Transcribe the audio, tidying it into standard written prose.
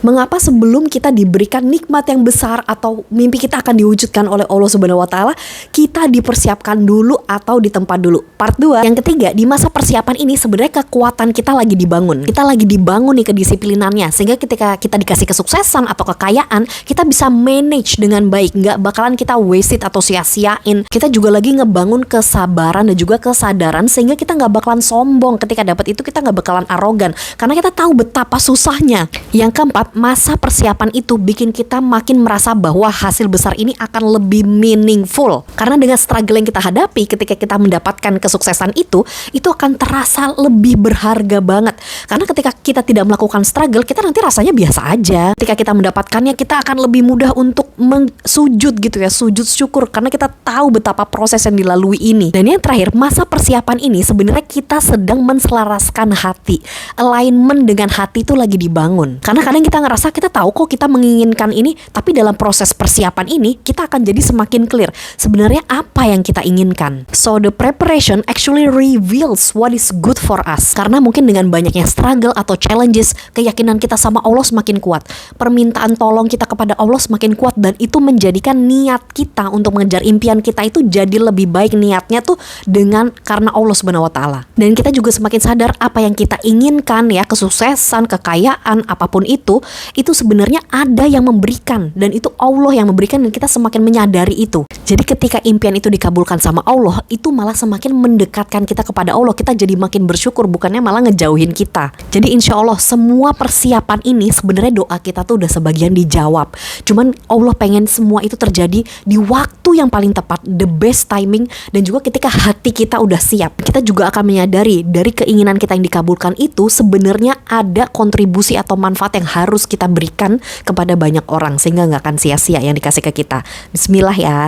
Mengapa sebelum kita diberikan nikmat yang besar atau mimpi kita akan diwujudkan oleh Allah Subhanahu wa taala, kita dipersiapkan dulu atau ditempa dulu. Part 2, yang ketiga, di masa persiapan ini sebenarnya kekuatan kita lagi dibangun. Kita lagi dibangun nih kedisiplinannya, sehingga ketika kita dikasih kesuksesan atau kekayaan, kita bisa manage dengan baik, nggak bakalan kita wasted atau sia-siain. Kita juga lagi ngebangun kesabaran dan juga kesadaran, sehingga kita nggak bakalan sombong ketika dapat itu, kita nggak bakalan arogan, karena kita tahu betapa susahnya. Yang keempat, masa persiapan itu bikin kita makin merasa bahwa hasil besar ini akan lebih meaningful, karena dengan struggle yang kita hadapi ketika kita mendapatkan kesuksesan itu akan terasa lebih berharga banget. Karena ketika kita tidak melakukan struggle, kita nanti rasanya biasa aja. Ketika kita mendapatkannya, kita akan lebih mudah untuk sujud gitu ya, sujud syukur, karena kita tahu betapa proses yang dilalui ini. Dan yang terakhir, masa persiapan ini sebenarnya kita sedang menselaraskan hati. Alignment dengan hati itu lagi dibangun. Karena kadang kita ngerasa kita tahu kok kita menginginkan ini, tapi dalam proses persiapan ini kita akan jadi semakin clear sebenarnya apa yang kita inginkan. So the preparation actually reveals what is good for us. Karena mungkin dengan banyaknya struggle atau challenges, keyakinan kita sama Allah semakin kuat, permintaan tolong kita kepada Allah semakin kuat, dan itu menjadikan niat kita untuk mengejar impian kita itu jadi lebih baik niatnya tuh dengan karena Allah Subhanahu wa taala. Dan kita juga semakin sadar apa yang kita inginkan ya, kesuksesan, kekayaan, apapun itu sebenarnya ada yang memberikan, dan itu Allah yang memberikan, dan kita semakin menyadari itu. Jadi ketika impian itu dikabulkan sama Allah, itu malah semakin mendekatkan kita kepada Allah. Kita jadi makin bersyukur, bukannya malah ngejauhin kita. Jadi insya Allah semua persiapan ini sebenarnya doa kita tuh udah sebagian dijawab. Cuman Allah pengen semua itu terjadi di waktu yang paling tepat, the best timing, dan juga ketika hati kita udah siap. Kita juga akan menyadari dari keinginan kita yang dikabulkan itu sebenarnya ada kontribusi atau manfaat yang harus kita berikan kepada banyak orang, sehingga nggak akan sia-sia yang dikasih ke kita. Bismillah ya.